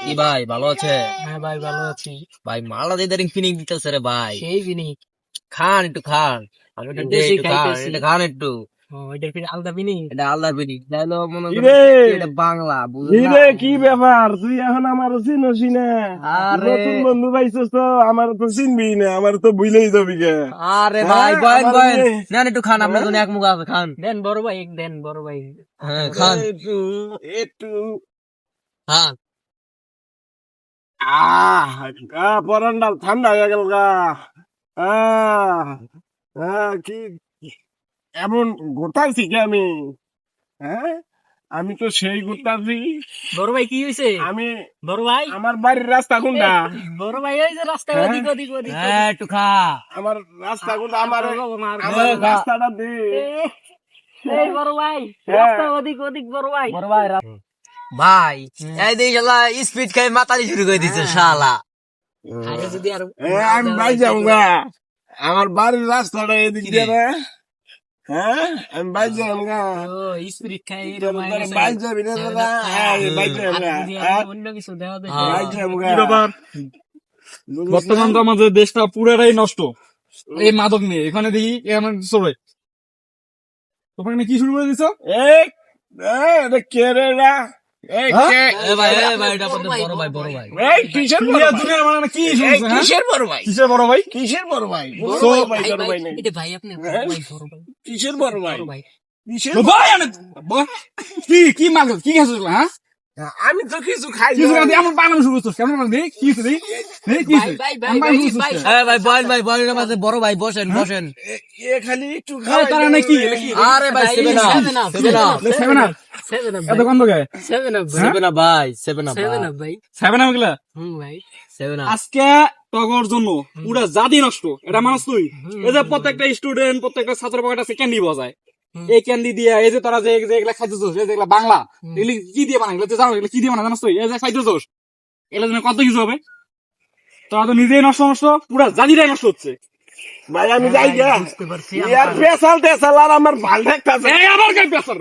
কি ভাই ভালো আছে? হ্যাঁ ভাই ভালো আছি। ভাই মালা দিয়ে ফিনিং দিতেছে রে ভাই। সেই বিনি খান একটু খান, আমি একটু দে খাইতেছি একটু খান, খাইতেছি। এটা খান একটু। এটার ফির আলাদা বিনি। এটা আলাদা ফিনিং, তাহলে মনে করেন কিরে এটা বাংলা বুঝলেন না? কিরে কি ব্যাপার তুই এখন আমার চিনস না? আরে নতুন বন্ধু পাইছস তো আমার তো চিনবি না, আমার তো ভুলেই যাবি গে। আরে ভাই হ্যাঁ, বয়েন আমার বয়েন নিয়ে- নেন একটু খান, আপনার জন্য এক মুখ আছে, খান। দেন বড় ভাই দেন বড় ভাই। হ্যাঁ খান একটু একটু খান। পরানটা ঠান্ডা হয়ে গেল গা। আহ কি এমন গোটাইছি কি আমি? হ্যাঁ, আমি তো সেই গোটাছি। বড় ভাই কি হয়েছে? আমি বড় ভাই আমার বাড়ির রাস্তা কোনটা? বড় ভাই এই যে রাস্তায় হ্যাঁ? ওদিক ওদিক ওদিক হ্যাঁ একটু খা। আমার রাস্তা কোনটা? আমার আমার আমার হ্যাঁ, খা। রাস্তাটা দে। এই বড় ভাই হ্যাঁ। রাস্তা ওদিক ওদিক বড় ভাই। বড় ভাই ভাই এই দিকে শালা স্পিড খাই মাতালি শুরু করে দিচ্ছে শালা। আরে যদি আর আমি ভাই যাবো গা। আমার বাড়ির রাস্তাটা এদিক দিয়ে না। হ্যাঁ, আমি ভাই যাবো গা। ও স্পিরিট খাই ভাই যাবি না দাদা? আমি ভাই যাবো গা। অন্য কিছু দেওয়া দেয় ভাই যাবো গা। কি ব্যাপার? বর্তমান তো আমাদের দেশটা পুরাটাই নষ্ট এই মাদক নিয়ে। এখানে দেখি এমন চলে তোমরা কি শুরু করে দিছ? এই, এটা কে রে এরা? এই হ্যাঁ? কে? এ ভাই এটা আপনাদের বড় ভাই বড় ভাই। এই কিসের বড় দুনিয়া ভাই? দুনিয়ার মানে কি এই শুনছে? হ্যাঁ? কিসের বড় ভাই? কিসের বড় ভাই? কিসের বড় ভাই? বড় বড় ভাই ভাই, ভাই বড় ভাই ভাই নেই। এটা ভাই আপনি বড় হ্যাঁ? ভাই বড় ভাই কিসের বড় ভাই? বড় ভাই কিসের তো ভাই কি কি মাদক কি খাচ্ছিস? হ্যাঁ, আমি তো কিছু খাই কিছু না। খাচ্ছি, আমার বানানো শুরু করছিস কেমন মানে কি হচ্ছে? কি ভাই, ভাই, ভাই, আমার ভাই, বানানো শুরু ভাই। করছিস? এ ভাই বয়েন মাঝে বড় ভাই বসেন বসেন। এ খালি একটু এই খাওয়াই তারা দেয়। নাকি এটা কি? আরে ভাই seven up Seven Up, seven up seven up seven up এত গন্ধ গায়ে সেভেন আপ ভাই সেভেন আপ ভাই সেভেন আপ সেভেন আপ ভাই সেভেন আপ গুলা ভাই সেভেন আপ। আজকে তগর জন্য পুরা জাতি নষ্ট। এটা মানুষ তুই এই যে প্রত্যেকটা স্টুডেন্ট প্রত্যেকটা ছাত্র পকেট আছে ক্যান্ডি বজায়। এই ক্যান্ডি দিয়ে এই যে তোরা যে এগুলা খাইতেছোস, এই যে এগুলা বাংলা এগুলি কি দিয়ে বানাই এগুলো জানো? এগুলো কি দিয়ে বানাই জানাস তুই? এই যে খাইতেছোস এগুলো জন্য কত কিছু হবে। তোরা তো নিজেই নষ্ট নষ্ট, পুরা জাতিটাই নষ্ট হচ্ছে। ভাই আমি যাই গা। বুঝতে পারছি ইয়ার পেশাল টেশাল আর আমার ভাল ঠেকতাছে। এই আবার গায়ে প্রেসার